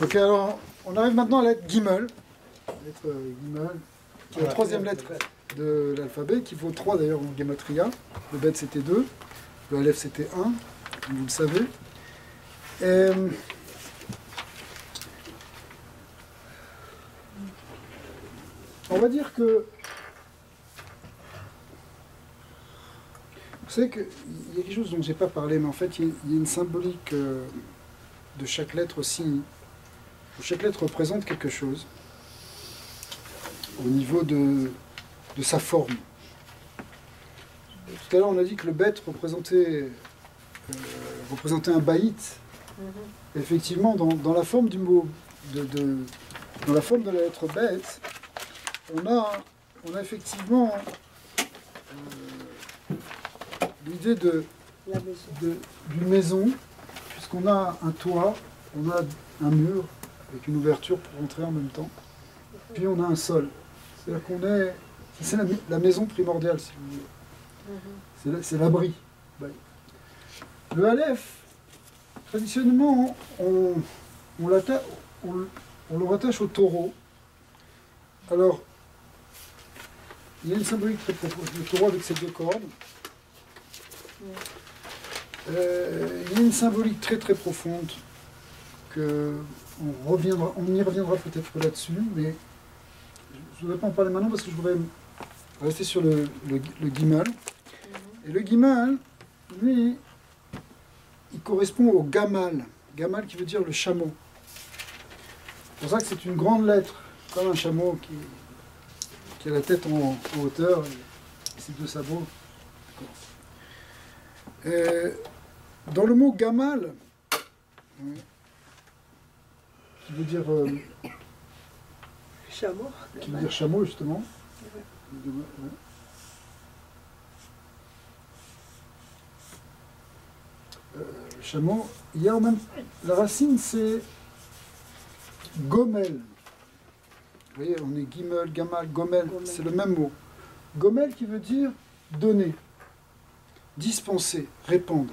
Ok, alors on arrive maintenant à la lettre Gimel. Lettre Gimel, qui est la troisième lettre de l'alphabet, qui vaut 3 d'ailleurs en Gematria. Le Bet c'était 2, le Aleph c'était 1, comme vous le savez. Et, on va dire que... Vous savez qu'il y a quelque chose dont je n'ai pas parlé, mais en fait il y a une symbolique de chaque lettre aussi. Chaque lettre représente quelque chose au niveau de sa forme. Tout à l'heure on a dit que le Bet représentait un baït. Effectivement, dans la forme du mot, dans la forme de la lettre Bet, on a effectivement l'idée d'une maison, puisqu'on a un toit, on a un mur avec une ouverture pour rentrer en même temps, puis on a un sol. C'est-à-dire qu'on est... C'est la maison primordiale, si vous voulez. C'est l'abri. Le Aleph, traditionnellement, on le rattache au taureau. Alors, il y a une symbolique très profonde. Le taureau avec ses 2 cornes. Il y a une symbolique très très profonde que on y reviendra peut-être là-dessus, mais je ne voudrais pas en parler maintenant parce que je voudrais rester sur le Gimel. Et le Gimel, lui, il correspond au Gamal. Gamal qui veut dire le chameau. C'est pour ça que c'est une grande lettre, comme un chameau qui a la tête en hauteur et ses 2 sabots. Dans le mot Gamal, qui veut dire chameau, qui veut dire chameau justement. Chameau, il y a en même la racine c'est gomel. Vous voyez, on est gimel, gamal, gomel, c'est le même mot. Gomel qui veut dire donner, dispenser, répandre.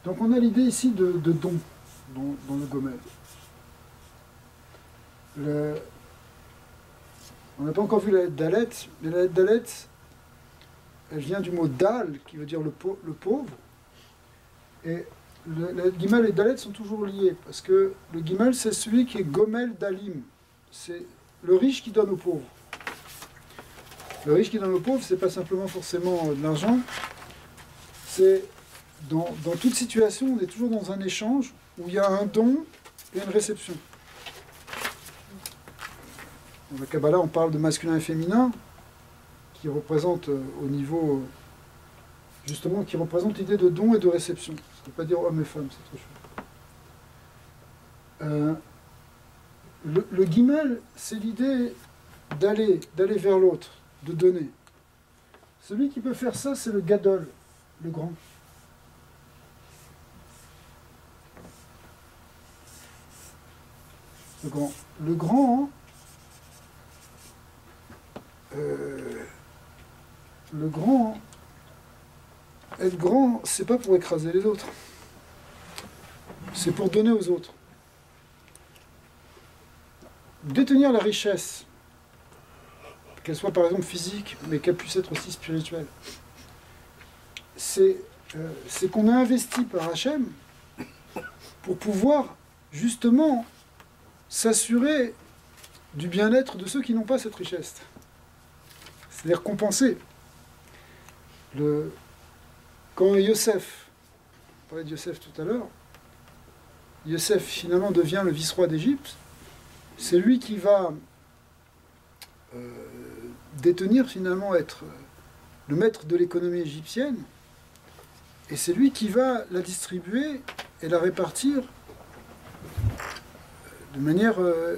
Donc on a l'idée ici de don dans le gomel. On n'a pas encore vu la lettre Dalet, mais la lettre Dalet, elle vient du mot Dal, qui veut dire le pauvre. Et la lettre Gimel et Dalet sont toujours liées, parce que le Gimel, c'est celui qui est Gomel Dalim. C'est le riche qui donne aux pauvres. Le riche qui donne aux pauvres, c'est pas simplement forcément de l'argent, c'est dans toute situation, on est toujours dans un échange où il y a un don et une réception. Dans la Kabbalah, on parle de masculin et féminin, qui représente au niveau, justement, qui représente l'idée de don et de réception. Ça ne veut pas dire homme et femme, c'est autre chose. Le Gimel, c'est l'idée d'aller vers l'autre, de donner. Celui qui peut faire ça, c'est le Gadol, le grand. Le grand, être grand, c'est pas pour écraser les autres. C'est pour donner aux autres. Détenir la richesse, qu'elle soit par exemple physique, mais qu'elle puisse être aussi spirituelle, c'est qu'on a investi par Hachem pour pouvoir justement s'assurer du bien-être de ceux qui n'ont pas cette richesse. C'est-à-dire compenser. Quand Yosef, on parlait de Yosef tout à l'heure, Yosef finalement devient le vice-roi d'Égypte, c'est lui qui va détenir finalement, être le maître de l'économie égyptienne, et c'est lui qui va la distribuer et la répartir de manière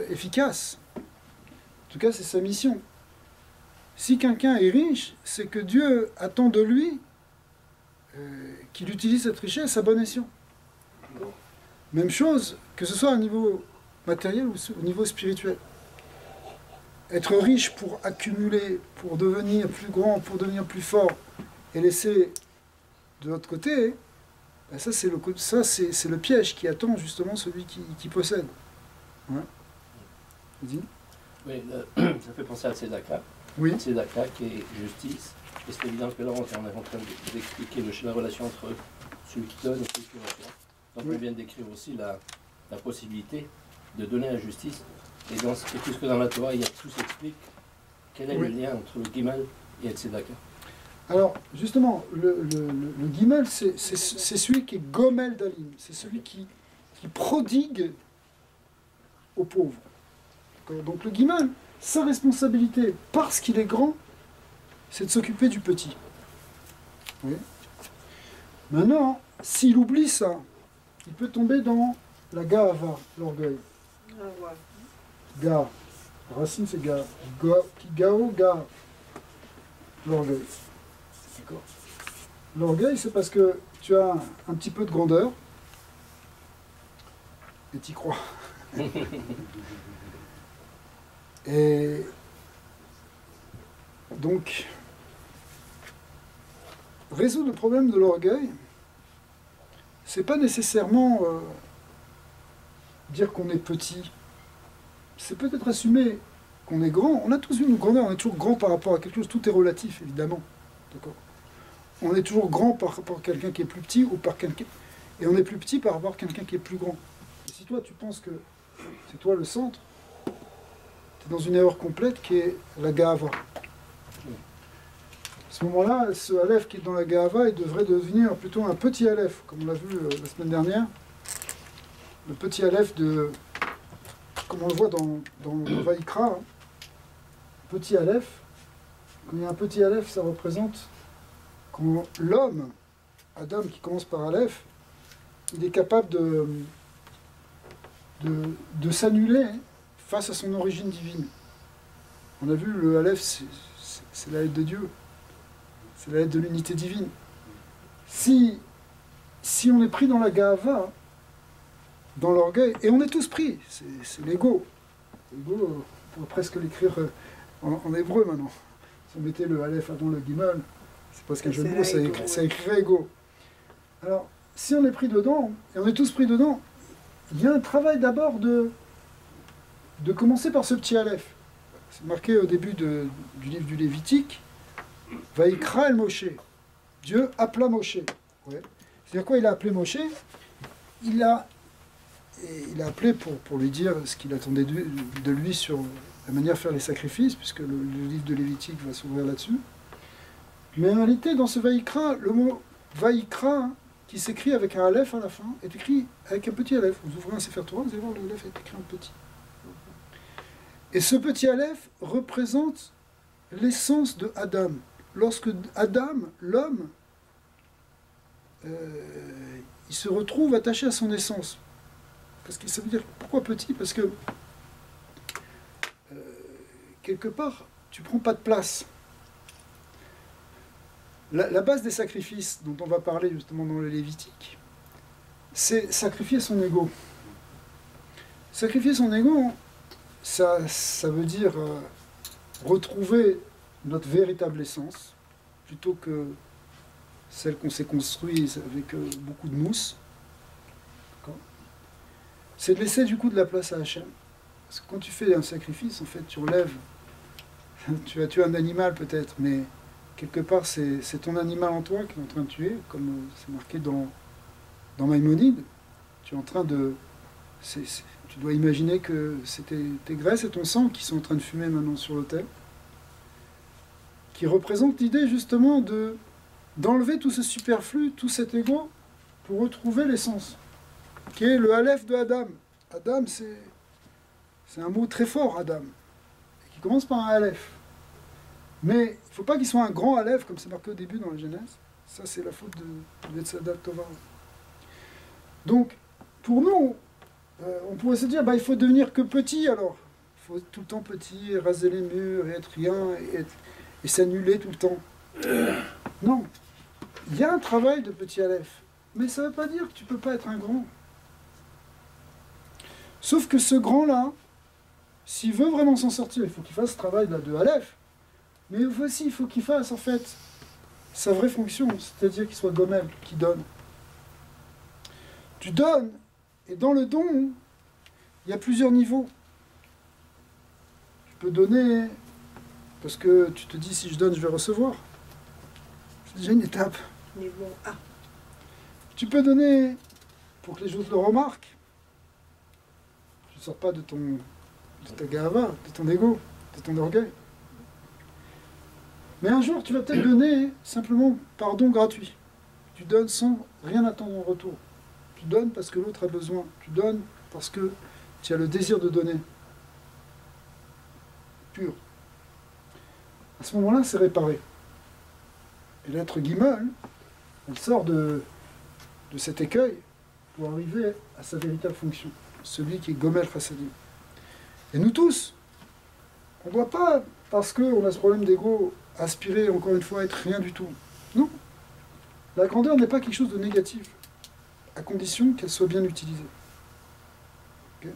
efficace. En tout cas, c'est sa mission. Si quelqu'un est riche, c'est que Dieu attend de lui qu'il utilise cette richesse à bon escient. Même chose, que ce soit au niveau matériel ou au niveau spirituel. Être riche pour accumuler, pour devenir plus grand, pour devenir plus fort, et laisser de l'autre côté Ben ça, c'est le piège qui attend justement celui qui possède. Ouais. Vas-y. Oui, ça fait penser à Tzedaka. Oui. Tzedaka qui est justice. Et c'est évident que là, on est en train d'expliquer la relation entre celui qui donne et celui qui reçoit. Donc Oui. on vient de décrire aussi la possibilité de donner la justice. Et puisque dans la Torah, tout s'explique, quel est Oui. le lien entre le Gimal et le Tzedaka? Alors, justement, le Gimel, c'est celui qui est Gomel Dalim. C'est celui qui prodigue aux pauvres. Donc le Gimel, sa responsabilité, parce qu'il est grand, c'est de s'occuper du petit. Oui. Maintenant, s'il oublie ça, il peut tomber dans la Gahava, l'orgueil. Ah, ouais. Ga. La racine, c'est Ga. Gao, Ga. L'orgueil. D'accord. L'orgueil, c'est parce que tu as un petit peu de grandeur et tu y crois. Et donc, résoudre le problème de l'orgueil, c'est pas nécessairement dire qu'on est petit. C'est peut-être assumer qu'on est grand. On a tous une grandeur, on est toujours grand par rapport à quelque chose, tout est relatif, évidemment. D'accord. On est toujours grand par rapport à quelqu'un qui est plus petit, ou par quelqu'un... Et on est plus petit par rapport à quelqu'un qui est plus grand. Et si toi, tu penses que c'est toi le centre, tu es dans une erreur complète qui est la Gahava. À ce moment-là, ce Aleph qui est dans la Gahava, il devrait devenir plutôt un petit Aleph, comme on l'a vu la semaine dernière. Le petit Aleph de... Comme on le voit dans le Vaïkra, hein. Petit Aleph. Quand il y a un petit Aleph, ça représente quand l'homme, Adam, qui commence par Aleph, il est capable de s'annuler face à son origine divine. On a vu, le Aleph, c'est la lettre de Dieu. C'est la lettre de l'unité divine. Si on est pris dans la Gahava, dans l'orgueil, et on est tous pris, c'est l'ego. L'ego, on pourrait presque l'écrire en hébreu maintenant. Si on mettait le Aleph avant le Gimel, c'est parce qu'un jeu de mots, ça écrirait ego. Alors, si on est pris dedans, et on est tous pris dedans, il y a un travail d'abord de commencer par ce petit Aleph. C'est marqué au début du livre du Lévitique, Vaïkra el Moshe. Dieu appela Moshe. Ouais. C'est-à-dire quoi, il a appelé Moshe? Il a appelé pour lui dire ce qu'il attendait de lui sur la manière de faire les sacrifices, puisque le livre de Lévitique va s'ouvrir là-dessus. Mais en réalité, dans ce Vaïkra, le mot Vaïkra, qui s'écrit avec un Aleph à la fin, est écrit avec un petit Aleph. Vous ouvrez un Sefer Torah, vous allez voir, le Aleph est écrit en petit. Et ce petit Aleph représente l'essence de Adam. Lorsque Adam, l'homme, il se retrouve attaché à son essence. Parce que ça veut dire, pourquoi petit? Parce que, quelque part, tu ne prends pas de place. La base des sacrifices, dont on va parler justement dans le Lévitique, c'est sacrifier son ego. Sacrifier son ego, ça veut dire retrouver notre véritable essence, plutôt que celle qu'on s'est construite avec beaucoup de mousse. C'est de laisser du coup de la place à Hachem. Parce que quand tu fais un sacrifice, en fait, tu relèves, tu as tué un animal peut-être, mais quelque part, c'est ton animal en toi qui est en train de tuer, comme c'est marqué dans Maïmonide. Tu es en train de... tu dois imaginer que c'est tes graisses et ton sang qui sont en train de fumer maintenant sur l'autel, qui représente l'idée justement d'enlever tout ce superflu, tout cet ego, pour retrouver l'essence, qui est le Aleph de Adam. Adam, c'est un mot très fort, Adam, qui commence par un Aleph. Mais il ne faut pas qu'il soit un grand Aleph, comme c'est marqué au début dans la Genèse. Ça, c'est la faute de Betsadat Tova. Donc, pour nous, on pourrait se dire, il faut devenir que petit, alors. Il faut être tout le temps petit, raser les murs, et être rien, et s'annuler tout le temps. Non. Il y a un travail de petit Aleph. Mais ça ne veut pas dire que tu ne peux pas être un grand. Sauf que ce grand-là, s'il veut vraiment s'en sortir, il faut qu'il fasse ce travail de Aleph. Mais aussi, il faut qu'il fasse, en fait, sa vraie fonction, c'est-à-dire qu'il soit Gomel, qui donne. Tu donnes, et dans le don, il y a plusieurs niveaux. Tu peux donner parce que tu te dis si je donne, je vais recevoir. C'est déjà une étape. Niveau A. Tu peux donner pour que les autres le remarquent. Tu ne sors pas de ta gava, de ton ego, de ton orgueil. Mais un jour, tu vas peut-être donner simplement par don gratuit. Tu donnes sans rien attendre en retour. Tu donnes parce que l'autre a besoin. Tu donnes parce que tu as le désir de donner. Pur. À ce moment-là, c'est réparé. Et l'être guimel, elle sort de cet écueil pour arriver à sa véritable fonction. Celui qui est Gomel Chassadim. Et nous tous, on ne doit pas, parce qu'on a ce problème d'ego, aspirer encore une fois à être rien du tout. Non. La grandeur n'est pas quelque chose de négatif, à condition qu'elle soit bien utilisée. Okay.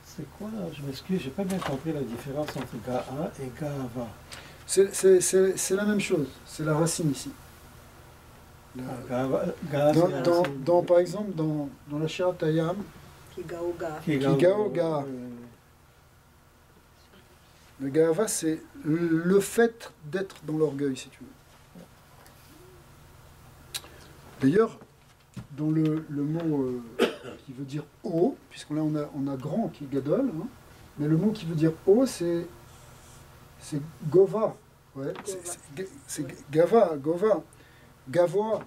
C'est quoi là? Je m'excuse, j'ai pas bien compris la différence entre Ga'a et Ga'ava. C'est la même chose, c'est la racine ici. Par exemple, dans la Shirat Hayam, Kigao Ga'a. Le Ga'ava, c'est le fait d'être dans l'orgueil, si tu veux. D'ailleurs, dans le mot qui veut dire haut, puisqu'on on a grand qui est gadol, hein, mais le mot qui veut dire haut, c'est gova. Ouais, c'est gava, gova, gavoa.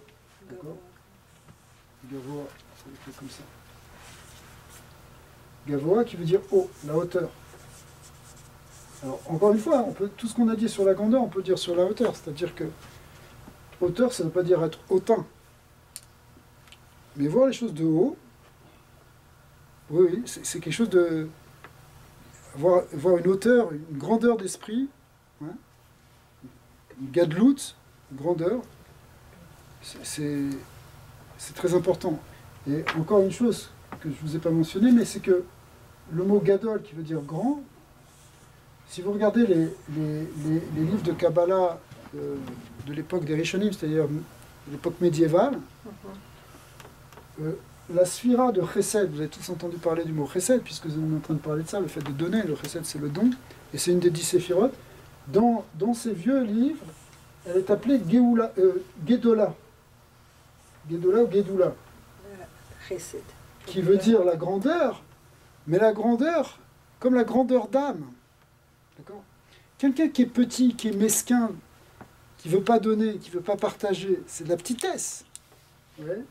Gavoa, c'est écrit comme ça. Gavoa qui veut dire haut, la hauteur. Alors, encore une fois, tout ce qu'on a dit sur la grandeur, on peut dire sur la hauteur. C'est-à-dire que hauteur, ça ne veut pas dire être hautain. Mais voir les choses de haut, oui, c'est quelque chose de... Voir une hauteur, une grandeur d'esprit, hein, une gadlout, une grandeur, c'est très important. Et encore une chose que je ne vous ai pas mentionné, mais c'est que le mot gadol, qui veut dire grand, si vous regardez les livres de Kabbalah de l'époque des Rishonim, c'est-à-dire l'époque médiévale, la sphira de Chesed, vous avez tous entendu parler du mot Chesed, puisque nous sommes en train de parler de ça, le fait de donner, le Chesed c'est le don, et c'est une des 10 séphirotes. Dans ces vieux livres, elle est appelée Gedola. Gedola ou Gedoula. Chesed. Qui veut dire la grandeur, mais la grandeur comme la grandeur d'âme. D'accord ? Quelqu'un qui est petit, qui est mesquin, qui ne veut pas donner, qui ne veut pas partager, c'est de la petitesse. Ouais.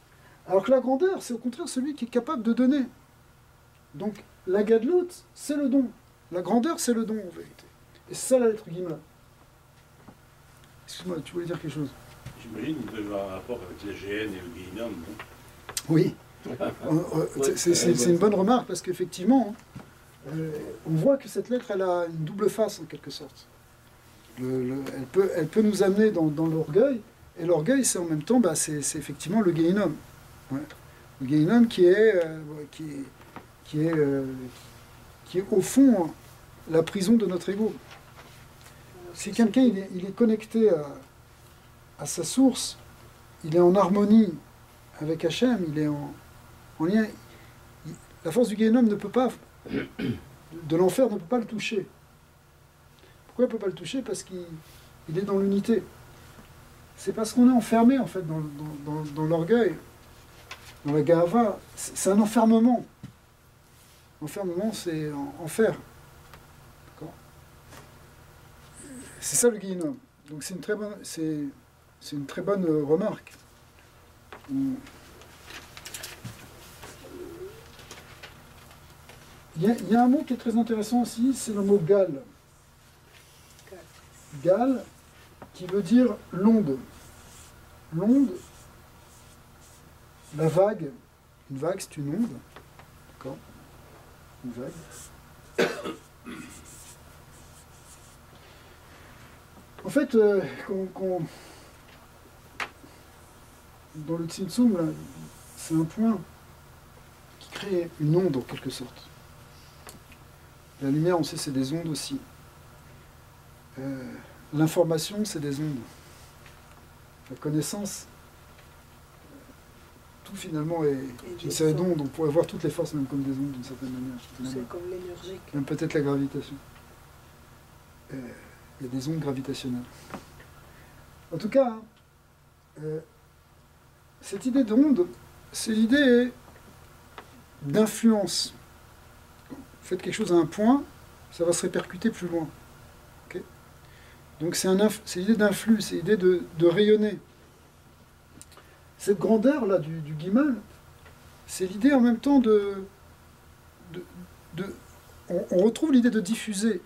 Alors que la grandeur, c'est au contraire celui qui est capable de donner. Donc la gadlout, c'est le don. La grandeur, c'est le don en vérité. Et c'est ça la lettre guimel. Excuse-moi, tu voulais dire quelque chose? J'imagine qu'il doit y avoir un rapport avec les GN et le Guéhinam, non? Oui. C'est une bonne remarque, parce qu'effectivement, on voit que cette lettre, elle a une double face, en quelque sorte. Elle peut nous amener dans l'orgueil, et l'orgueil, c'est en même temps, c'est effectivement le Guéhinam. Ouais. Le Guéhinam qui est au fond la prison de notre ego. Si quelqu'un il est connecté à sa source, il est en harmonie avec Hachem, il est en lien. La force du Guéhinam ne peut pas, de l'enfer ne peut pas le toucher. Pourquoi il ne peut pas le toucher? Parce qu'il est dans l'unité. C'est parce qu'on est enfermé en fait dans l'orgueil, dans la gava. C'est un enfermement. L'enfermement, c'est enfer. D'accord? C'est ça le Guéhinam. Donc c'est une très bonne remarque. Il y a un mot qui est très intéressant aussi, c'est le mot gal. Gal, qui veut dire l'onde. L'onde, la vague. Une vague, c'est une onde. D'accord? Une vague. En fait, dans le Tzimtzum, c'est un point qui crée une onde en quelque sorte. La lumière, on sait, c'est des ondes aussi. L'information, c'est des ondes. La connaissance, tout finalement est Et une des série ondes. d'ondes. On pourrait voir toutes les forces même comme des ondes d'une certaine manière. C'est comme l'énergie. Même peut-être la gravitation. Il y a des ondes gravitationnelles. En tout cas, cette idée d'onde, c'est l'idée d'influence. Vous faites quelque chose à un point, ça va se répercuter plus loin. Okay, donc c'est l'idée d'influx, c'est l'idée de rayonner. Cette grandeur-là du Guimal, c'est l'idée en même temps on retrouve l'idée de diffuser,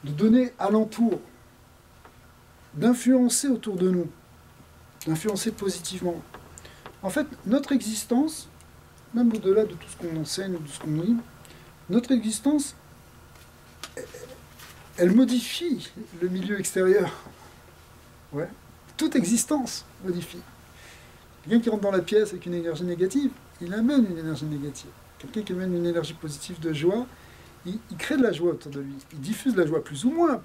de donner alentour, d'influencer autour de nous, d'influencer positivement. En fait, notre existence, même au-delà de tout ce qu'on enseigne, de ce qu'on lit, notre existence, elle modifie le milieu extérieur. Ouais. Toute existence modifie. Quelqu'un qui rentre dans la pièce avec une énergie négative, il amène une énergie négative. Quelqu'un qui amène une énergie positive de joie, il crée de la joie autour de lui. Il diffuse de la joie plus ou moins.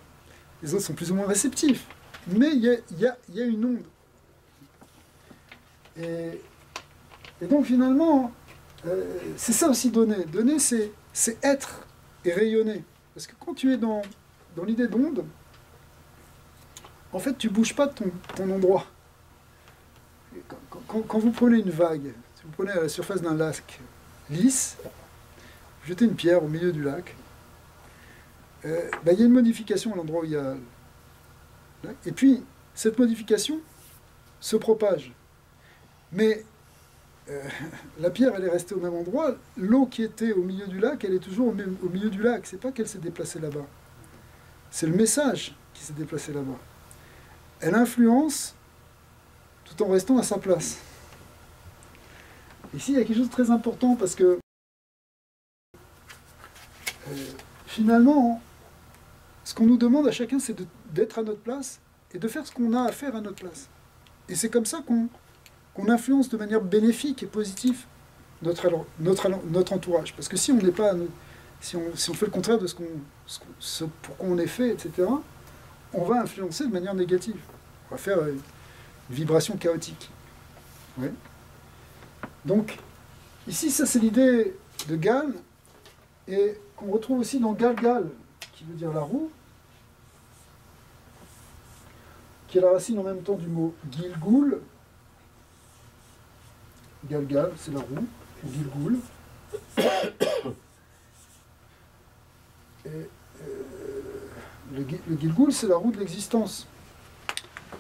Les autres sont plus ou moins réceptifs. Mais il y a une onde. Et donc finalement, c'est ça aussi donner. Donner, c'est être et rayonner. Parce que quand tu es dans l'idée d'onde, en fait, tu ne bouges pas de ton endroit. Quand vous prenez une vague, si vous prenez à la surface d'un lac lisse, vous jetez une pierre au milieu du lac, il y a une modification à l'endroit où il y a... Et puis, cette modification se propage. Mais la pierre, elle est restée au même endroit. L'eau qui était au milieu du lac, elle est toujours au milieu du lac. C'est pas qu'elle s'est déplacée là-bas. C'est le message qui s'est déplacé là-bas. Elle influence tout en restant à sa place. Ici, il y a quelque chose de très important parce que finalement, ce qu'on nous demande à chacun, c'est d'être à notre place et de faire ce qu'on a à faire à notre place. Et c'est comme ça qu'on influence de manière bénéfique et positive notre entourage. Parce que si on n'est pas, si on fait le contraire de ce pourquoi on est fait, etc., on va influencer de manière négative. On va faire une vibration chaotique. Ouais. Donc, ici, ça c'est l'idée de Gal, et qu'on retrouve aussi dans Galgal, qui veut dire la roue, qui est la racine en même temps du mot Gilgul. Galgal, c'est la roue, Gilgul. Et le Gilgul, c'est la roue de l'existence.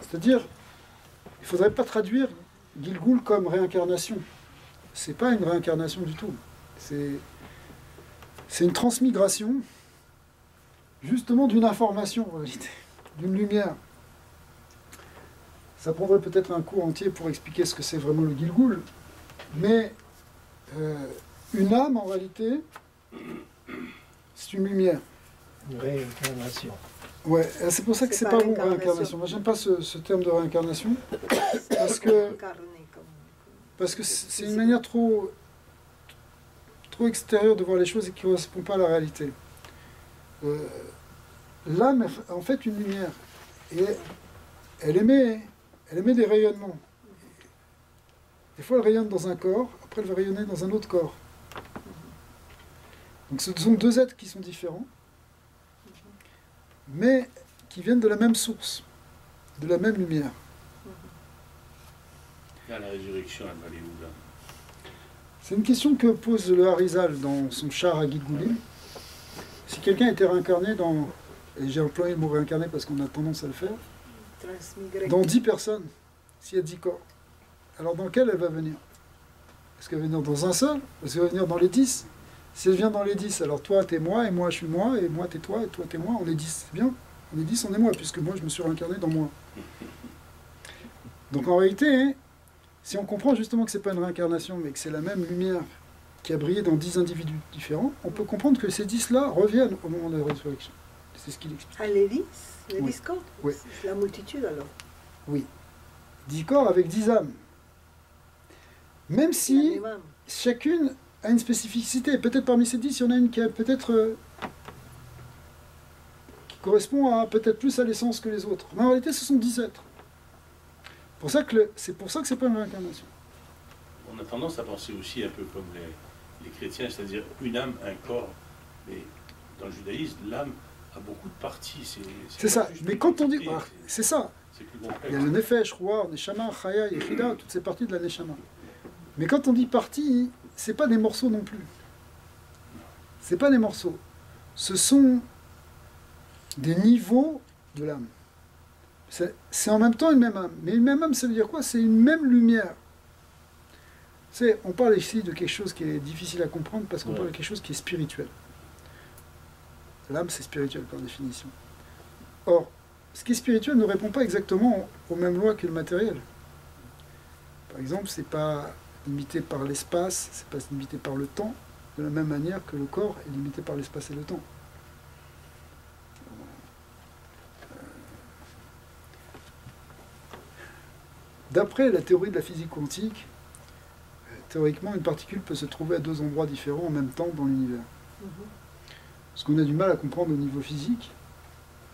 C'est-à-dire, il ne faudrait pas traduire Gilgul comme réincarnation. C'est pas une réincarnation du tout. C'est une transmigration, justement, d'une information, en réalité, d'une lumière. Ça prendrait peut-être un cours entier pour expliquer ce que c'est vraiment le Gilgul, mais une âme, en réalité, c'est une lumière. Une réincarnation. Ouais, c'est pour ça que c'est pas bon, réincarnation. Moi, j'aime pas ce terme de réincarnation, parce que c'est une manière trop extérieure de voir les choses et qui ne correspond pas à la réalité. L'âme est en fait une lumière, et elle émet des rayonnements. Des fois, elle rayonne dans un corps, après elle va rayonner dans un autre corps. Donc ce sont deux êtres qui sont différents, mais qui viennent de la même source, de la même lumière. À la résurrection, elle va aller où là? C'est une question que pose le Harizal dans son char à Gilgulim. Si quelqu'un était réincarné dans... Et j'ai employé le mot réincarné parce qu'on a tendance à le faire. Dans 10 personnes, s'il y a 10 corps. Alors dans lequel elle va venir? Est-ce qu'elle va venir dans un seul? Est-ce qu'elle va venir dans les 10? Si elle vient dans les 10, alors toi t'es moi, et moi je suis moi, et moi t'es toi, et toi t'es moi, on est 10, c'est bien. On est 10, on est moi, puisque moi je me suis réincarné dans moi. Donc en réalité, si on comprend justement que c'est pas une réincarnation, mais que c'est la même lumière qui a brillé dans 10 individus différents, on peut comprendre que ces 10-là reviennent au moment de la résurrection. C'est ce qu'il explique. Ah, les 10? Les Oui. 10 corps? Oui. C'est la multitude alors. Oui. 10 corps avec 10 âmes. Même si L'imam. chacune a une spécificité. Peut-être parmi ces 10, il y en a une qui a peut-être qui correspond à peut-être plus à l'essence que les autres. Mais en réalité, ce sont 10 êtres. C'est pour ça que c'est pas une réincarnation. On a tendance à penser aussi un peu comme les chrétiens, c'est-à-dire une âme, un corps. Mais dans le judaïsme, l'âme a beaucoup de parties. C'est ça. Mais quand on dit... c'est ça. C'est plus complexe. Il y a le nefesh, ruach, neshama, chaya, yechida, toutes ces parties de la neshama. Mais quand on dit partie, c'est pas des morceaux non plus. C'est pas des morceaux. Ce sont des niveaux de l'âme. C'est en même temps une même âme. Mais une même âme, ça veut dire quoi? C'est une même lumière. On parle ici de quelque chose qui est difficile à comprendre parce qu'on parle de quelque chose qui est spirituel. L'âme, c'est spirituel par définition. Or, ce qui est spirituel ne répond pas exactement aux mêmes lois que le matériel. Par exemple, c'est pas limité par l'espace, c'est pas limité par le temps, de la même manière que le corps est limité par l'espace et le temps. D'après la théorie de la physique quantique, théoriquement, une particule peut se trouver à deux endroits différents en même temps dans l'univers. Ce qu'on a du mal à comprendre au niveau physique,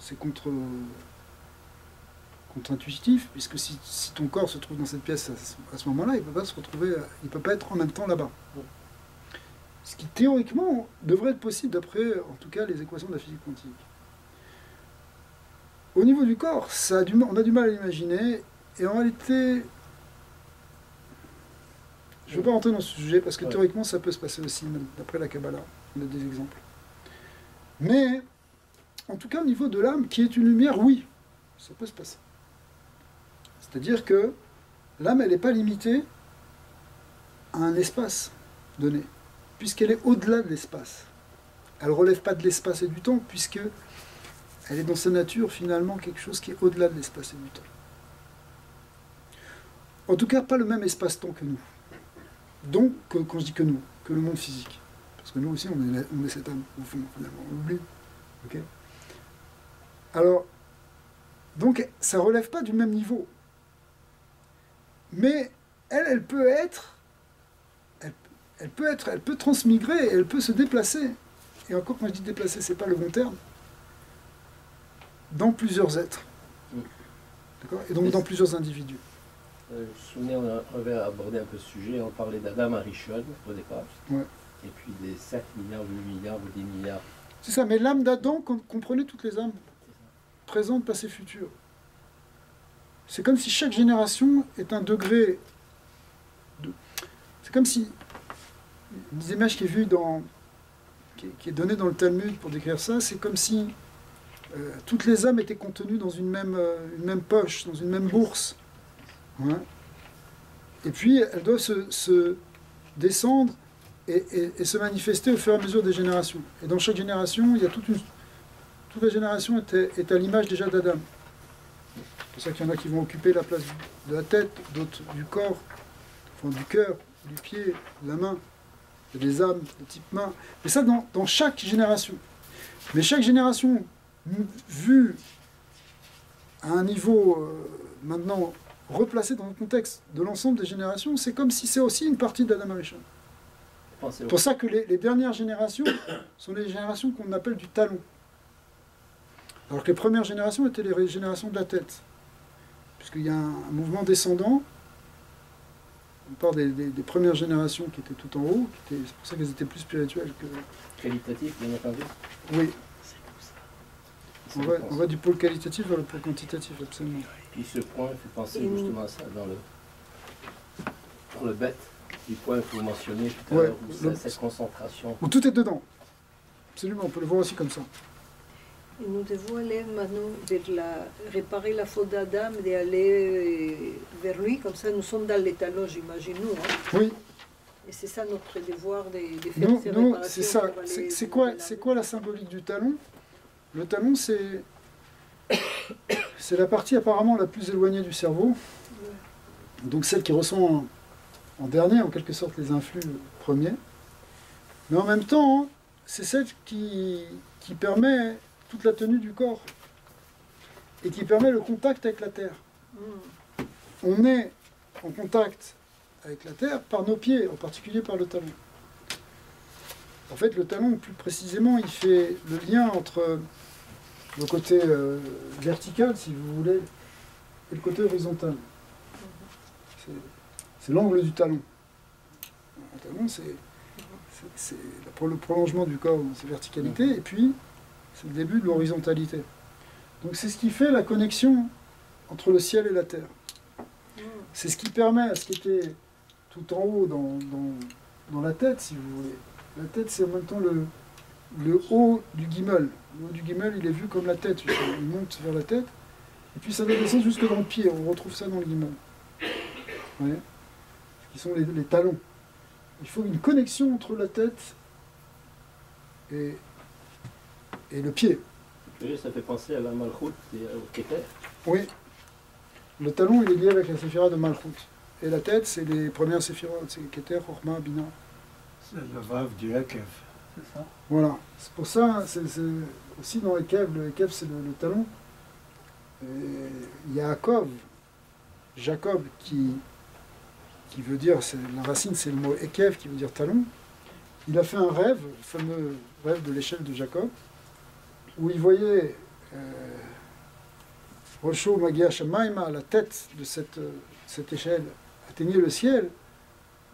c'est contre-intuitif, puisque si ton corps se trouve dans cette pièce à ce moment-là, il ne peut pas se retrouver, il peut pas être en même temps là-bas. Ce qui théoriquement devrait être possible d'après, en tout cas, les équations de la physique quantique. Au niveau du corps, on a du mal à l'imaginer, et en réalité, je ne veux pas rentrer dans ce sujet, parce que théoriquement, ça peut se passer aussi, même d'après la Kabbalah, on a des exemples. Mais, en tout cas, au niveau de l'âme, qui est une lumière, oui, ça peut se passer. C'est-à-dire que l'âme, elle n'est pas limitée à un espace donné, puisqu'elle est au-delà de l'espace. Elle ne relève pas de l'espace et du temps, puisque elle est dans sa nature, finalement, quelque chose qui est au-delà de l'espace et du temps. En tout cas, pas le même espace-temps que nous. Donc, quand je dis que nous, que le monde physique. Parce que nous aussi, on est cette âme, au fond, finalement, on l'oublie. Okay. Alors, donc, ça ne relève pas du même niveau. Mais elle peut transmigrer, elle peut se déplacer. Et encore, quand je dis déplacer, ce n'est pas le bon terme. Dans plusieurs êtres. D'accord ? Et donc, dans plusieurs individus. Je me souviens, on avait abordé un peu ce sujet, on parlait d'Adam Arishon au départ, et puis des 5 milliards, 8 milliards ou 10 milliards. C'est ça, mais l'âme d'Adam comprenait toutes les âmes, présentes, passées, futures. C'est comme si chaque génération est un degré de... C'est comme si, une image qui est vue qui est donnée dans le Talmud pour décrire ça, c'est comme si toutes les âmes étaient contenues dans une même poche, dans une même bourse. Ouais. Et puis, elles doivent se descendre et se manifester au fur et à mesure des générations. Et dans chaque génération, il y a toute la génération est à l'image déjà d'Adam. C'est pour ça qu'il y en a qui vont occuper la place de la tête, d'autres du corps, enfin du cœur, du pied, de la main. Il y a des âmes de type main. Et ça dans chaque génération. Mais chaque génération, vue à un niveau maintenant replacé dans le contexte de l'ensemble des générations, c'est comme si c'est aussi une partie d'Adam Arishon. C'est pour ça que les dernières générations sont les générations qu'on appelle du talon. Alors que les premières générations étaient les générations de la tête. Puisqu'il y a un mouvement descendant. On parle des premières générations qui étaient tout en haut. C'est pour ça qu'elles étaient plus spirituelles que... Qualitatif, bien entendu. Oui. On va du pôle qualitatif vers le pôle quantitatif, absolument. Puis ce point fait penser justement à ça dans le bête, du point que vous mentionnez tout à l'heure, où cette concentration. Où tout est dedans. Absolument, on peut le voir aussi comme ça. Et nous devons aller maintenant réparer la faute d'Adam et aller vers lui, comme ça nous sommes dans les talons, j'imagine, nous. Hein. Oui. Et c'est ça notre devoir de faire ces réparations. C'est ça. C'est quoi la symbolique du talon? Le talon, c'est la partie apparemment la plus éloignée du cerveau, donc celle qui ressent en dernier, en quelque sorte, les influx premiers. Mais en même temps, c'est celle qui permet toute la tenue du corps et qui permet le contact avec la terre. On est en contact avec la terre par nos pieds, en particulier par le talon. En fait, le talon, plus précisément, il fait le lien entre le côté vertical, si vous voulez, et le côté horizontal. C'est l'angle du talon. Un talon, c'est le prolongement du corps, c'est verticalité, et puis c'est le début de l'horizontalité. Donc c'est ce qui fait la connexion entre le ciel et la terre. C'est ce qui permet à ce qui était tout en haut dans la tête, si vous voulez. La tête, c'est en même temps le haut du guimel. Le haut du guimel, il est vu comme la tête. Il monte vers la tête, et puis ça va descendre jusque dans le pied. On retrouve ça dans le guimel. Vous voyez ? Qui sont les talons. Il faut une connexion entre la tête et le pied. Oui, ça fait penser à la Malchut et au Keter. Oui. Le talon, il est lié avec la séphira de Malchut. Et la tête, c'est les premières séphirotes. C'est Keter, Chorma, Bina. C'est le vav du Ekev, c'est ça? Voilà. C'est pour ça, c'est aussi dans Ekev, le Ekev, c'est le talon. Il y a Jacob, qui veut dire, la racine, c'est le mot Ekev, qui veut dire talon. Il a fait un rêve, le fameux rêve de l'échelle de Jacob, où il voyait Rosho Magia Shamaima, la tête de cette échelle, atteignait le ciel,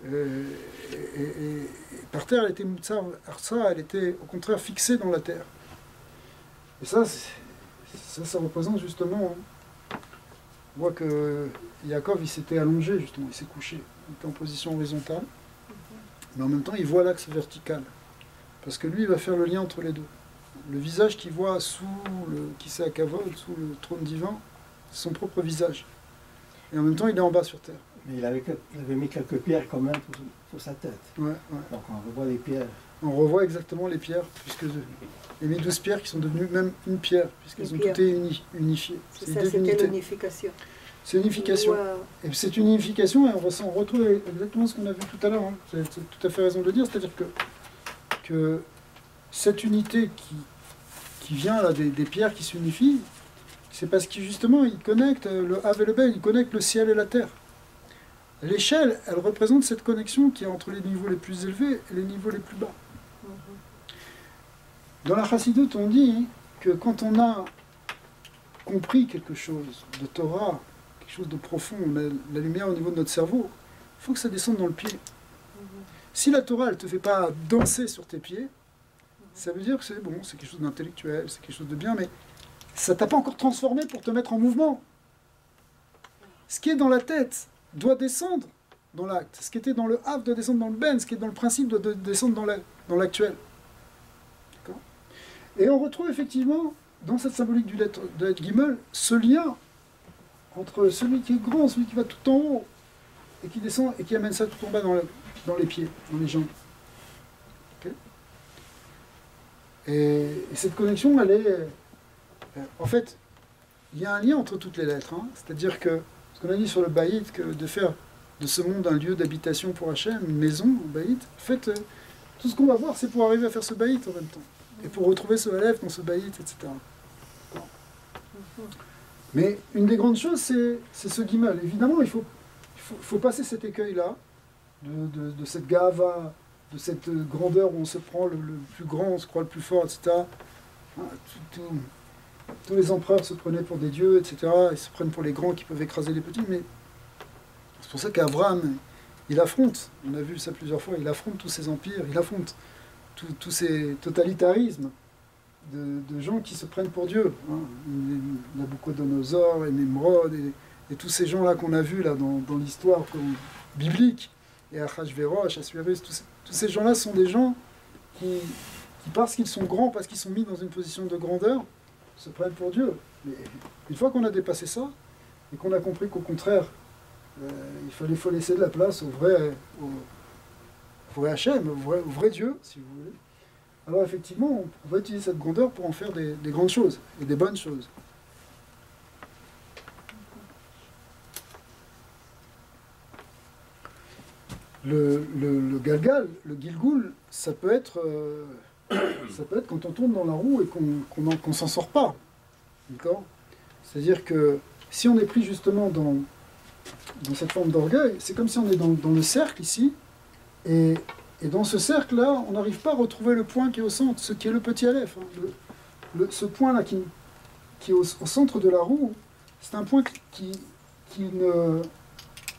et par terre, elle était Moutsar Arsa, elle était au contraire fixée dans la terre. Et ça représente justement, on voit que Yaakov, il s'était allongé justement, il s'est couché, il était en position horizontale, mais en même temps, il voit l'axe vertical, parce que lui, il va faire le lien entre les deux. Le visage qu'il voit qui s'est à Kavod, sous le trône divin, c'est son propre visage. Et en même temps, il est en bas sur terre. Mais il avait mis quelques pierres quand même sur sa tête. Ouais. Donc on revoit les pierres. On revoit exactement les pierres, puisque il y a mis 12 pierres qui sont devenues même une pierre, puisqu'elles ont toutes été unifiées. C'est ça, c'était l'unification. C'est une unification. Et c'est une unification, et on retrouve exactement ce qu'on a vu tout à l'heure. Hein. Vous avez tout à fait raison de le dire, c'est-à-dire que cette unité qui vient là, des pierres qui s'unifient, c'est parce que justement, il connecte le Hav et le Ben, il connecte le ciel et la terre. L'échelle, elle représente cette connexion qui est entre les niveaux les plus élevés et les niveaux les plus bas. Dans la Chassidoute, on dit que quand on a compris quelque chose de Torah, quelque chose de profond, on a la lumière au niveau de notre cerveau, il faut que ça descende dans le pied. Si la Torah, elle ne te fait pas danser sur tes pieds, ça veut dire que c'est bon, c'est quelque chose d'intellectuel, c'est quelque chose de bien, mais ça ne t'a pas encore transformé pour te mettre en mouvement. Ce qui est dans la tête doit descendre dans l'acte. Ce qui était dans le Hav doit descendre dans le Ben. Ce qui est dans le principe doit descendre dans l'actuel. D'accord ? Et on retrouve effectivement, dans cette symbolique de l'être Gimel, ce lien entre celui qui est grand, celui qui va tout en haut, et qui descend, et qui amène ça tout en bas dans les pieds, dans les jambes. Okay ? Et cette connexion, elle est... En fait, il y a un lien entre toutes les lettres. Hein. C'est-à-dire que, ce qu'on a dit sur le Baït, que de faire de ce monde un lieu d'habitation pour Hachem, une maison, un Baït, en fait, tout ce qu'on va voir, c'est pour arriver à faire ce Baït en même temps. Et pour retrouver ce Aleph dans ce Baït, etc. Bon. Mais une des grandes choses, c'est ce Gimel. Évidemment, il faut passer cet écueil-là, de cette gava, de cette grandeur où on se prend le plus grand, on se croit le plus fort, etc. Tous les empereurs se prenaient pour des dieux, etc. Ils se prennent pour les grands qui peuvent écraser les petits, mais c'est pour ça qu'Abraham, il affronte, on a vu ça plusieurs fois, il affronte tous ces empires, il affronte tous ces totalitarismes de gens qui se prennent pour Dieu. Hein. Nabucodonosor et Nemrod et tous ces gens-là qu'on a vus là, dans l'histoire biblique, et Achashverosh, Assuérus, tous ces gens-là sont des gens qui, parce qu'ils sont grands, parce qu'ils sont mis dans une position de grandeur, se prennent pour Dieu. Mais une fois qu'on a dépassé ça, et qu'on a compris qu'au contraire, il faut laisser de la place au vrai Hachem, au vrai Dieu, si vous voulez, alors effectivement, on va utiliser cette grandeur pour en faire des grandes choses, et des bonnes choses. Le galgal, le gilgoul, ça peut être quand on tourne dans la roue et qu'on s'en sort pas. D'accord ? C'est-à-dire que si on est pris justement dans cette forme d'orgueil, c'est comme si on est dans le cercle ici, et dans ce cercle-là, on n'arrive pas à retrouver le point qui est au centre, ce qui est le petit Aleph. Hein. Ce point-là qui est au centre de la roue, c'est un point qui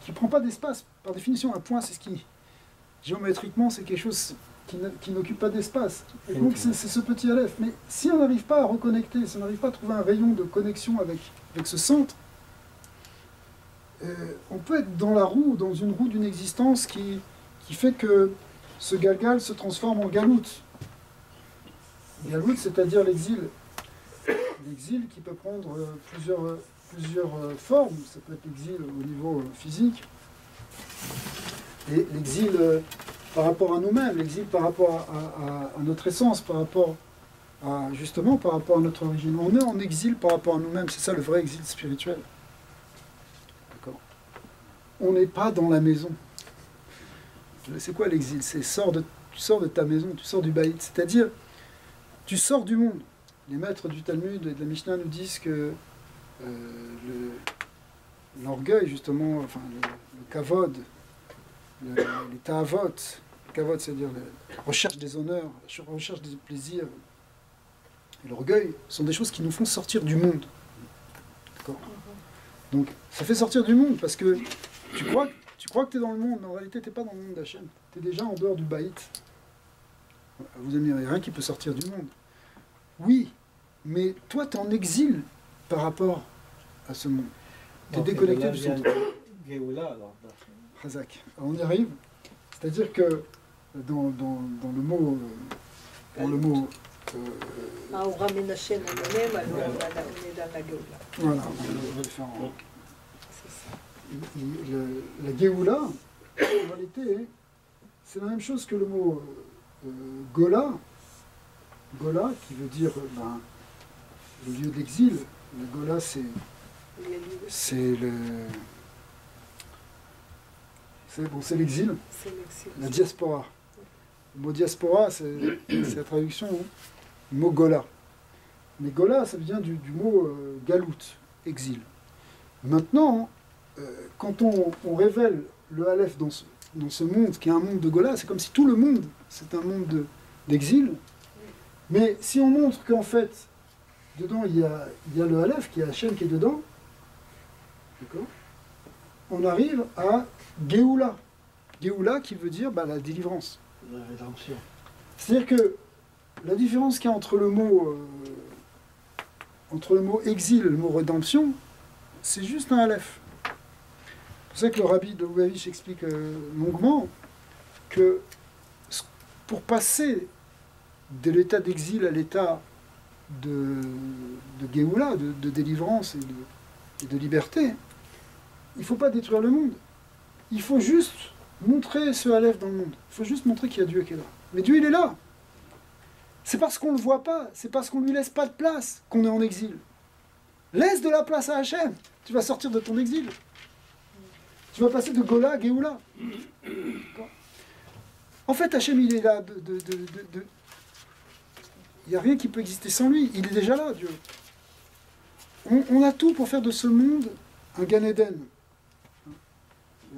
qui prend pas d'espace. Par définition, un point, c'est ce qui, géométriquement, c'est quelque chose qui n'occupe pas d'espace. Et donc, c'est ce petit aleph. Mais si on n'arrive pas à reconnecter, si on n'arrive pas à trouver un rayon de connexion avec ce centre, on peut être dans la roue, dans une roue d'une existence qui fait que ce galgal se transforme en galout. Galout, c'est-à-dire l'exil. L'exil qui peut prendre plusieurs formes. Ça peut être l'exil au niveau physique, et l'exil par rapport à nous-mêmes, l'exil par rapport à notre essence, par rapport à notre origine. On est en exil par rapport à nous-mêmes, c'est ça le vrai exil spirituel. D'accord ? On n'est pas dans la maison. C'est quoi l'exil ? C'est tu sors de ta maison, tu sors du baït, c'est-à-dire tu sors du monde. Les maîtres du Talmud et de la Mishnah nous disent que l'orgueil, justement, enfin le kavod, les ta'avot, le kavod, c'est-à-dire la recherche des honneurs, la recherche des plaisirs, et l'orgueil, sont des choses qui nous font sortir du monde. D'accord ? Donc, ça fait sortir du monde, parce que tu crois que tu es dans le monde, mais en réalité, tu n'es pas dans le monde d'Hachem. Tu es déjà en dehors du baït. Vous aimez, il n'y a rien qui peut sortir du monde. Oui, mais toi, tu es en exil par rapport à ce monde. Tu es déconnecté du centre. Razak. On y arrive. C'est-à-dire que dans le mot... Aura Menachem elle-même, alors on est dans la Géoula. Voilà, on va le faire en... C'est ça. La Géoula, en réalité, c'est la même chose que le mot Gola. Gola, qui veut dire le lieu d'exil. Le Gola, c'est l'exil. La diaspora. Le mot diaspora, c'est la traduction du mot Gola. Mais Gola, ça vient du mot galout, exil. Maintenant, quand on révèle le Aleph dans ce monde, qui est un monde de Gola, c'est comme si tout le monde, c'est un monde d'exil. Mais si on montre qu'en fait, dedans, il y a le Aleph, qui est Hachem qui est dedans, d'accord, on arrive à Géoula. Géoula qui veut dire la délivrance. La rédemption. C'est-à-dire que la différence qu'il y a entre le mot exil et le mot rédemption, c'est juste un Aleph. C'est pour ça que le rabbi de Lubavitch explique longuement que pour passer de l'état d'exil à l'état de Géoula, de délivrance et de liberté, il ne faut pas détruire le monde. Il faut juste montrer ce Aleph dans le monde. Il faut juste montrer qu'il y a Dieu qui est là. Mais Dieu, il est là. C'est parce qu'on ne le voit pas, c'est parce qu'on ne lui laisse pas de place qu'on est en exil. Laisse de la place à Hachem. Tu vas sortir de ton exil. Tu vas passer de Gola à Géoula. En fait, Hachem, il est là. Il n'y a rien qui peut exister sans lui. Il est déjà là, Dieu. On a tout pour faire de ce monde un Gan Eden.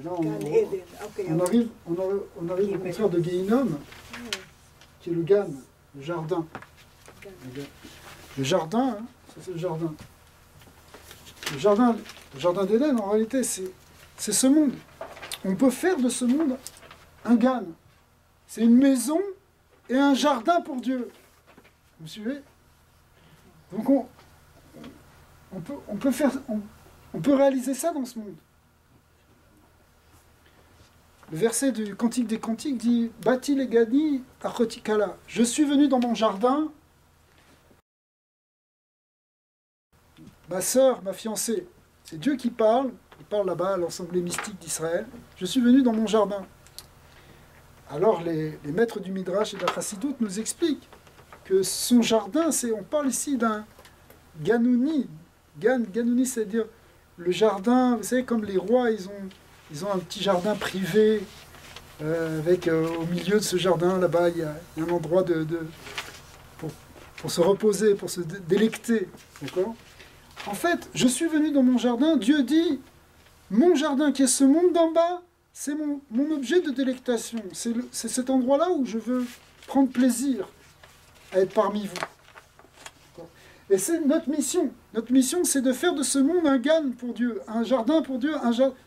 Et là, on arrive au contraire de Gehinom, qui est le Gan, le jardin. Le jardin, ça c'est le jardin. Le jardin d'Éden, en réalité, c'est ce monde. On peut faire de ce monde un Gan. C'est une maison et un jardin pour Dieu. Vous me suivez? Donc on peut réaliser ça dans ce monde. Le verset du Cantique des Cantiques dit « Bati legani achotikala » « Je suis venu dans mon jardin, ma sœur, ma fiancée. » C'est Dieu qui parle, il parle là-bas à l'Assemblée mystique d'Israël. « Je suis venu dans mon jardin. » Alors les maîtres du Midrash et de la Chassidoute nous expliquent que son jardin, on parle ici d'un Ganouni. Ganouni, c'est-à-dire le jardin, vous savez, comme les rois, ils ont un petit jardin privé, avec au milieu de ce jardin, là-bas, il y a un endroit pour se reposer, pour se délecter. D'accord ? En fait, je suis venu dans mon jardin, Dieu dit, mon jardin qui est ce monde d'en bas, c'est mon objet de délectation. C'est cet endroit-là où je veux prendre plaisir à être parmi vous. Et c'est notre mission. Notre mission, c'est de faire de ce monde un gan pour Dieu, un jardin pour Dieu,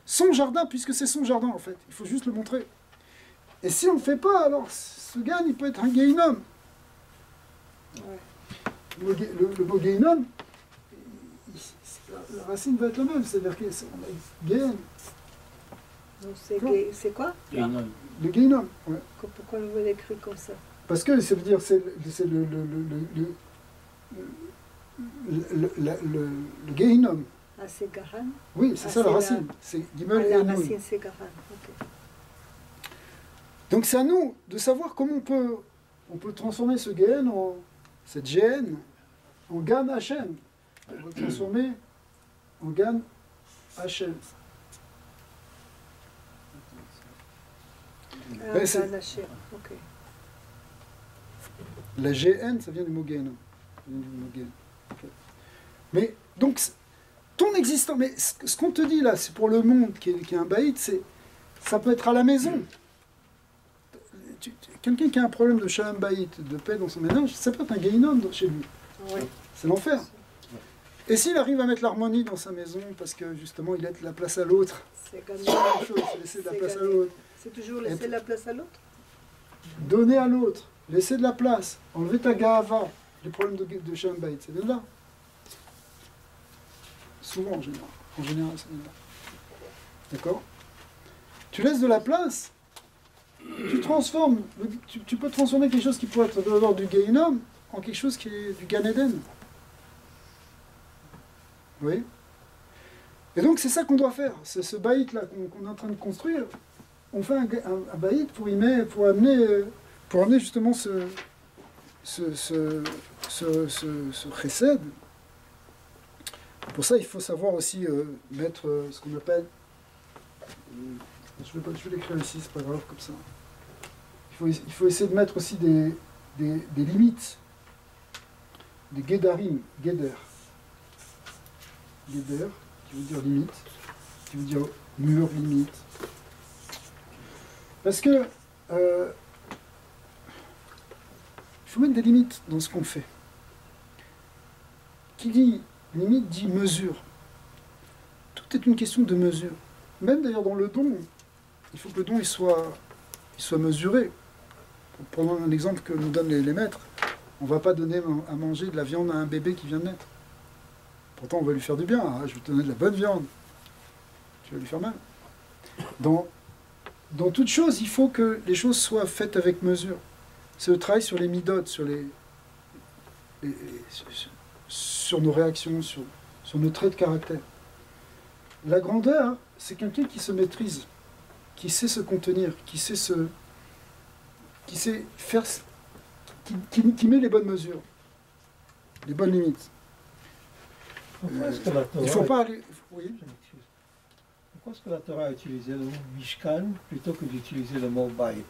son jardin, puisque c'est son jardin en fait. Il faut juste le montrer. Et si on ne le fait pas, alors ce gan, il peut être un Gehinnom. Ouais. Le mot Gehinnom, la racine va être la même, c'est-à-dire que Gehin. C'est quoi? Gehinnom. Le Gehinnom, ouais. Pourquoi vous l'écrit comme ça? Parce que ça veut dire c'est le Gehinnom. Ah, c'est Gahan? Oui, c'est ça la racine. C'est Gimel et La Nun. racine, c'est Gahan. Ok. Donc c'est à nous de savoir comment on peut transformer ce Gehen, cette GN, en Gan Hashem. On va le transformer en Gan Hashem. Ah, Ben, c'est- Gan Hashem, ok. La GN, ça vient du mot Gehennom. Mais donc, ton existence, mais ce qu'on te dit là, c'est pour le monde qui est un baït, ça peut être à la maison. Quelqu'un qui a un problème de shalom baït, de paix dans son ménage, ça peut être un Gehinnom chez lui. Oui. C'est l'enfer. Et s'il arrive à mettre l'harmonie dans sa maison, parce que justement il laisse la place à l'autre, C'est c'est gagné. la même chose, c'est laisser de la C'est place à gagné. l'autre. C'est toujours laisser la place à l'autre? Donner à l'autre, laisser de la place, enlever ta gahava, les problèmes de shalom baït, c'est de là. Souvent en général. En général, c'est de là. D'accord? Tu laisses de la place, tu transformes, tu peux transformer quelque chose qui pourrait être de l'ordre du Gehinnom en quelque chose qui est du Gan Eden. Oui. Et donc c'est ça qu'on doit faire. C'est ce baït là qu'on est en train de construire. On fait un baït pour amener justement ce chesed. Pour ça, il faut savoir aussi mettre ce qu'on appelle. Je vais l'écrire ici, c'est pas grave comme ça. Il faut essayer de mettre aussi des limites, des guédarim, guéder. Guéder, qui veut dire limite, qui veut dire mur, limite. Parce que il faut mettre des limites dans ce qu'on fait. Qui dit limite dit mesure. Tout est une question de mesure. Même d'ailleurs dans le don, il faut que le don il soit mesuré. Pour prendre un exemple que nous donnent les maîtres, on ne va pas donner à manger de la viande à un bébé qui vient de naître. Pourtant on va lui faire du bien. Ah, je vais te donner de la bonne viande. Tu vas lui faire mal. Dans toute chose, il faut que les choses soient faites avec mesure. C'est le travail sur les midotes, sur nos réactions, sur nos traits de caractère. La grandeur, c'est quelqu'un qui se maîtrise, qui sait se contenir, qui sait faire, qui met les bonnes mesures, les bonnes limites. Pourquoi est-ce que la Torah... Il ne faut pas aller... Oui. Je m'excuse. Pourquoi est-ce que la Torah a utilisé le mot Mishkan plutôt que d'utiliser le mot Baït?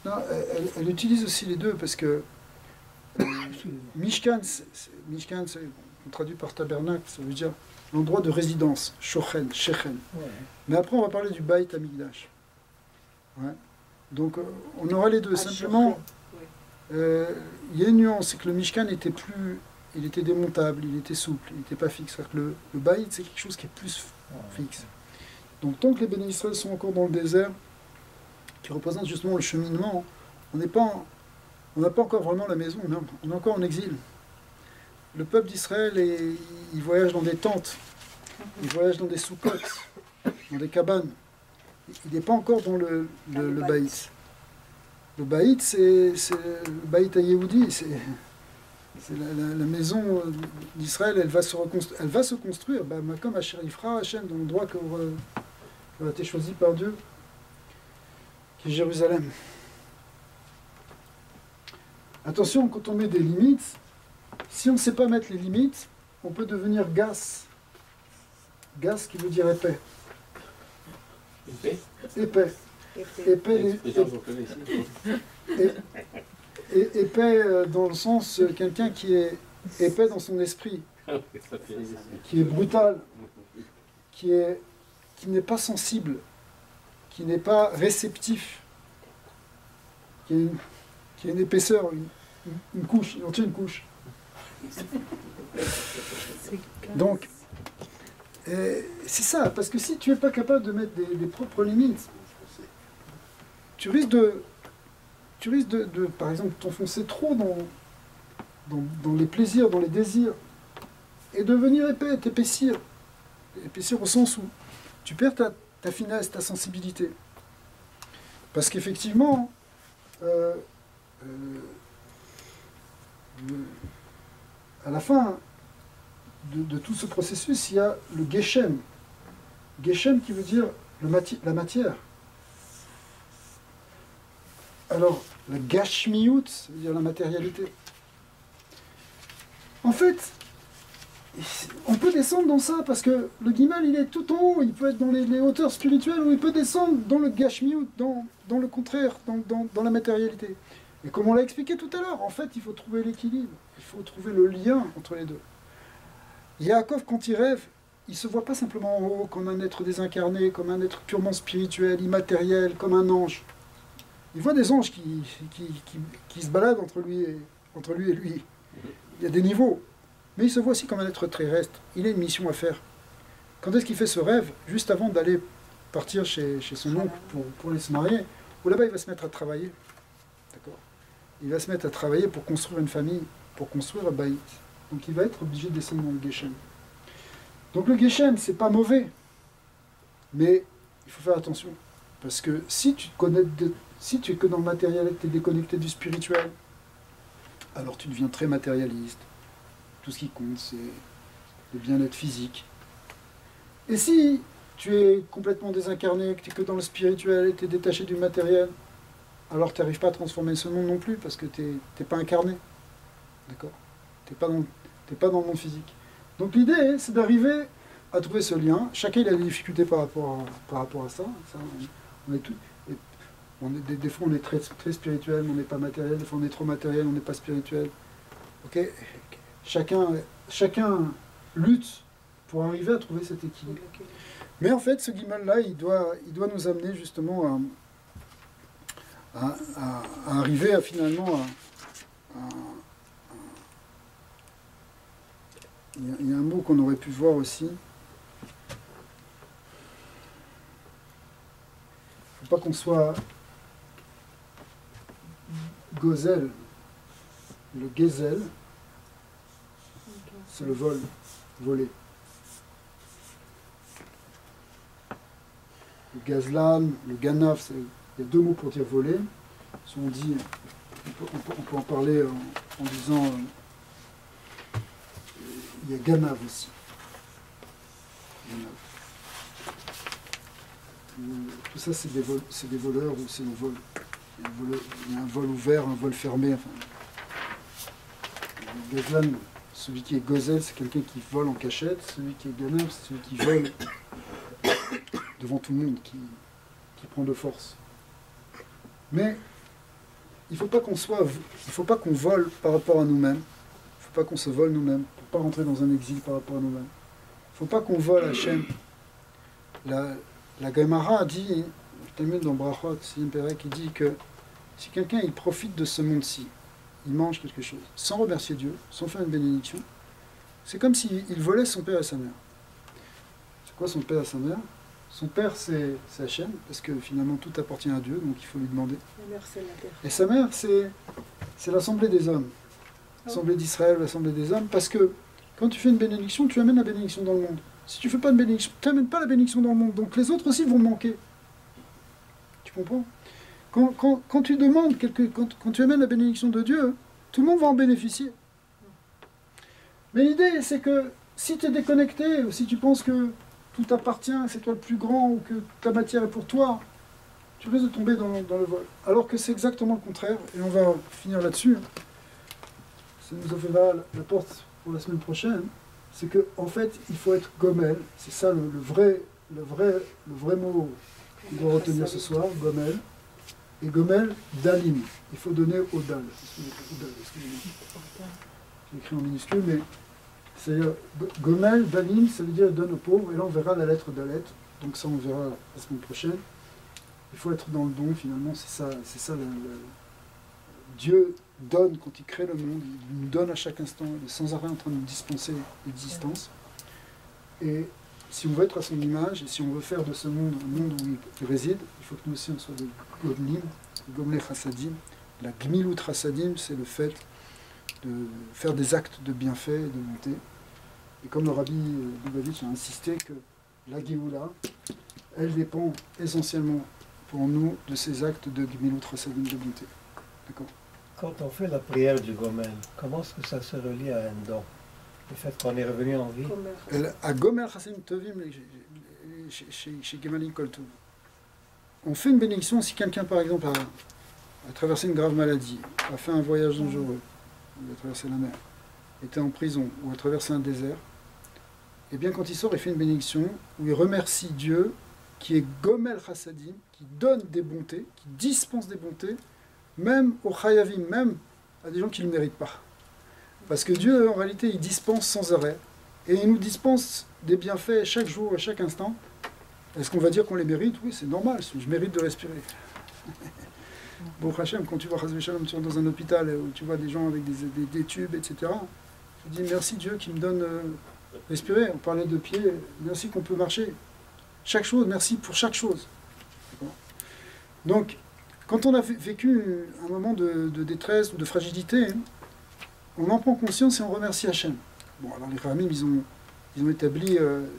Non, elle utilise aussi les deux parce que Mishkan, on traduit par tabernacle, ça veut dire l'endroit de résidence, Shochen, Shechen. Ouais. Mais après, on va parler du Baït Amigdash. Ouais. Donc, on aura les deux. Simplement, il y a une nuance, c'est que le Mishkan il était démontable, il était souple, il n'était pas fixe. Que le Baït, c'est quelque chose qui est plus fixe. Donc, tant que les bénis Israël sont encore dans le désert, qui représente justement le cheminement, on n'a pas encore vraiment la maison, on est encore en exil. Le peuple d'Israël, il voyage dans des tentes, il voyage dans des soukottes, dans des cabanes. Il n'est pas encore dans le baït. Le baït, c'est le baït à Yehudi, c'est la maison d'Israël, elle va se construire, comme à Sherifra, Hachem, dans l'endroit qui a été choisi par Dieu, qui est Jérusalem. Attention, quand on met des limites, si on ne sait pas mettre les limites, on peut devenir gas. Gas qui veut dire épais. Épais. Épais. Épais, épais dans le sens quelqu'un qui est épais dans son esprit, qui est brutal, qui n'est pas sensible, qui n'est pas réceptif, qui a une épaisseur, une couche, il en tient une couche. Donc, c'est ça, parce que si tu n'es pas capable de mettre des propres limites, tu risques de par exemple, t'enfoncer trop dans les plaisirs, dans les désirs, et devenir épais, t'épaissir au sens où tu perds ta finesse, ta sensibilité. Parce qu'effectivement, à la fin de tout ce processus, il y a le Geshem. Geshem qui veut dire la matière. Alors, la Gashmiyut, ça veut dire la matérialité. En fait, on peut descendre dans ça, parce que le Gimal, il est tout en haut, il peut être dans les hauteurs spirituelles, ou il peut descendre dans le Gashmiyut, dans le contraire, dans la matérialité. Et comme on l'a expliqué tout à l'heure, en fait, il faut trouver l'équilibre, il faut trouver le lien entre les deux. Yaakov, quand il rêve, il ne se voit pas simplement en haut comme un être désincarné, comme un être purement spirituel, immatériel, comme un ange. Il voit des anges qui se baladent entre lui et lui. Il y a des niveaux. Mais il se voit aussi comme un être terrestre. Il a une mission à faire. Quand est-ce qu'il fait ce rêve? Juste avant d'aller partir chez son oncle pour aller se marier. Ou là-bas, il va se mettre à travailler. D'accord? Il va se mettre à travailler pour construire une famille, pour construire un baït. Donc il va être obligé de descendre dans le Geshem. Donc le Geshem, c'est pas mauvais. Mais il faut faire attention. Parce que si tu es que dans le matériel et que tu es déconnecté du spirituel, alors tu deviens très matérialiste. Tout ce qui compte, c'est le bien-être physique. Et si tu es complètement désincarné, que tu es que dans le spirituel et tu es détaché du matériel, alors tu n'arrives pas à transformer ce monde non plus, parce que tu n'es pas incarné. D'accord? Tu n'es pas dans le monde physique. Donc l'idée, c'est d'arriver à trouver ce lien. Chacun il a des difficultés par rapport à ça. On est tout, des fois on est très, très spirituel, mais on n'est pas matériel. Des fois on est trop matériel, on n'est pas spirituel. Okay? Chacun lutte pour arriver à trouver cet équilibre. Mais en fait, ce Gimal-là, il doit nous amener justement à arriver à finalement il y a un mot qu'on aurait pu voir aussi. Il ne faut pas qu'on soit gozel. Le gezel, c'est le vol, voler. Le gazlan, le ganaf, il y a deux mots pour dire voler. Si on dit, on peut en parler en disant, il y a ganav aussi. Ganav. Tout ça, c'est des voleurs ou c'est un vol. Il y a un vol ouvert, un vol fermé. Enfin, le gazlan, celui qui est gozel, c'est quelqu'un qui vole en cachette. Celui qui est ganav, c'est celui qui vole devant tout le monde, qui prend de force. Mais il ne faut pas qu'on vole par rapport à nous-mêmes. Il ne faut pas qu'on se vole nous-mêmes, pour ne pas rentrer dans un exil par rapport à nous-mêmes. Il ne faut pas qu'on vole Hachem. La Gemara a dit, dans Brachot, qui dit que si quelqu'un il profite de ce monde-ci, il mange quelque chose, sans remercier Dieu, sans faire une bénédiction, c'est comme s'il volait son père et sa mère. C'est quoi son père et sa mère? Son père, c'est Hachem, parce que finalement tout appartient à Dieu, donc il faut lui demander. La mère, c'est la terre. Et sa mère, c'est l'assemblée des hommes. L'assemblée d'Israël, l'assemblée des hommes, parce que quand tu fais une bénédiction, tu amènes la bénédiction dans le monde. Si tu ne fais pas une bénédiction, tu n'amènes pas la bénédiction dans le monde, donc les autres aussi vont manquer. Tu comprends? Quand tu demandes, quand tu amènes la bénédiction de Dieu, tout le monde va en bénéficier. Mais l'idée, c'est que si tu es déconnecté, ou si tu penses que tout t'appartient, c'est toi le plus grand, ou que ta matière est pour toi, tu risques de tomber dans le vol. Alors que c'est exactement le contraire, et on va finir là-dessus. Ça nous ouvrira la porte pour la semaine prochaine. C'est qu'en fait, il faut être gomel. C'est ça le vrai mot qu'on doit retenir ce soir, gomel. Et gomel, dalim. Il faut donner au dal. J'ai écrit en minuscule, mais c'est-à-dire gomel, dalim, ça veut dire donne aux pauvres. Et là, on verra la lettre dalet. Donc ça, on verra la semaine prochaine. Il faut être dans le don, finalement. C'est ça Dieu donne quand il crée le monde, il nous donne à chaque instant, il est sans arrêt en train de nous dispenser l'existence. Et si on veut être à son image, et si on veut faire de ce monde un monde où il réside, il faut que nous aussi on soit des Godlim, Gomle Chassadim. La Gmilut Chassadim, c'est le fait de faire des actes de bienfait et de bonté. Et comme le Rabbi Lubavitch a insisté que la Géoula, elle dépend essentiellement pour nous de ces actes de Gmilut Chassadim de bonté. D'accord. Quand on fait la prière du Gomel, comment est-ce que ça se relie à un don? Le fait qu'on est revenu en vie? À Gomel Chassadim Tovim, chez Gemalim Koltov, on fait une bénédiction si quelqu'un, par exemple, a traversé une grave maladie, a fait un voyage dangereux, il a traversé la mer, était en prison ou a traversé un désert. Et bien quand il sort, il fait une bénédiction où il remercie Dieu qui est Gomel Chassadim, qui donne des bontés, qui dispense des bontés, même aux Chayavim, même à des gens qui ne le méritent pas. Parce que Dieu, en réalité, il dispense sans arrêt. Et il nous dispense des bienfaits chaque jour, à chaque instant. Est-ce qu'on va dire qu'on les mérite? Oui, c'est normal, je mérite de respirer. Bon, Hachem, quand tu vois Shalom, tu vas dans un hôpital où tu vois des gens avec des tubes, etc., tu dis merci Dieu qui me donne respirer. On parlait de pieds, merci qu'on peut marcher. Chaque chose, merci pour chaque chose. Donc, quand on a vécu un moment de détresse ou de fragilité, on en prend conscience et on remercie Hachem. Bon, alors les Ramim, ils ont établi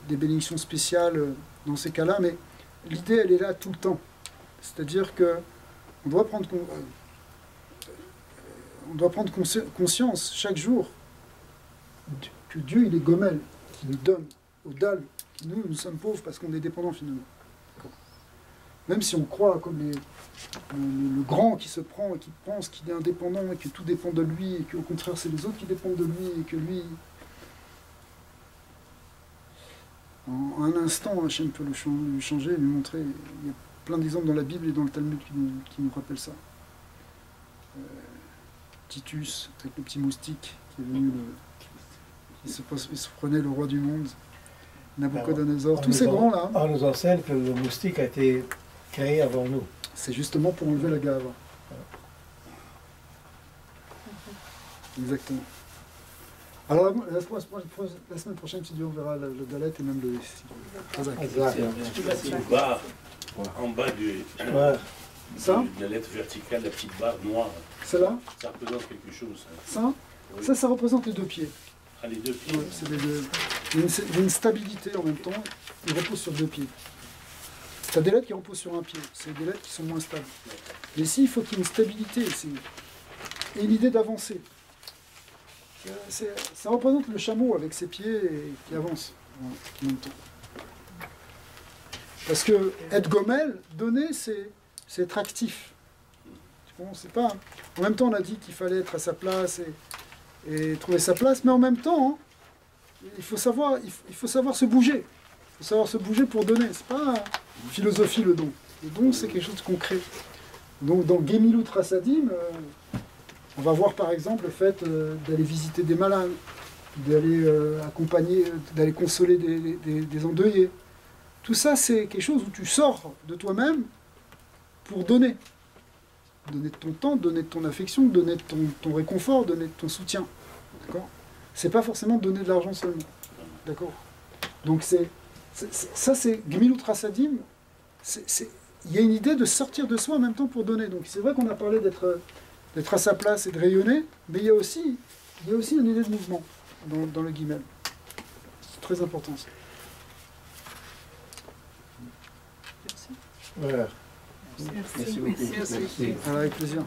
des bénédictions spéciales dans ces cas-là, mais l'idée, elle est là tout le temps. C'est-à-dire que on doit prendre conscience chaque jour que Dieu, il est Gomel, qui nous donne au Dal. Nous sommes pauvres parce qu'on est dépendants finalement. Même si on croit comme le grand qui se prend et qui pense qu'il est indépendant et que tout dépend de lui et qu'au contraire c'est les autres qui dépendent de lui et que lui... En un instant, Hachem peut lui changer, lui montrer. Il y a plein d'exemples dans la Bible et dans le Talmud qui nous rappellent ça. Titus, avec le petit moustique qui est venu, il se prenait le roi du monde, Nabucodonosor, tous ces grands-là. On nous enseigne que le moustique a été créé avant nous. C'est justement pour enlever la gave. Exactement. Alors la semaine prochaine, si Dieu, on verra le galette et même le... Petite barre en bas de la lettre verticale, la petite barre noire. Celle-là? Ça représente quelque chose. Ça? Oui. Ça représente les deux pieds. Ah, les deux pieds. Ouais, il y a une stabilité en même temps, il repose sur deux pieds. Tu as des lettres qui reposent sur un pied, c'est des lettres qui sont moins stables. Mais ici, il faut qu'il y ait une stabilité et l'idée d'avancer. Ça représente le chameau avec ses pieds qui avance en même temps. Parce que être Gomel, donner, c'est être actif. C'est pas... En même temps, on a dit qu'il fallait être à sa place et trouver sa place, mais en même temps, il faut savoir se bouger. Il faut savoir se bouger pour donner. C'est pas une philosophie, le don. Le don, c'est quelque chose de concret. Donc, dans Gemilut Chassadim, on va voir par exemple le fait d'aller visiter des malades, d'aller accompagner, d'aller consoler des endeuillés. Tout ça, c'est quelque chose où tu sors de toi-même pour donner. Donner de ton temps, donner de ton affection, donner de ton réconfort, donner de ton soutien. D'accord ? C'est pas forcément donner de l'argent seulement. D'accord ? Donc ça, c'est Gemilut Chassadim. Il y a une idée de sortir de soi en même temps pour donner. Donc c'est vrai qu'on a parlé d'être à sa place et de rayonner, mais il y a aussi une idée de mouvement dans le Guimel. C'est très important ça. Merci. Voilà. Merci beaucoup. Merci. Alors, avec plaisir.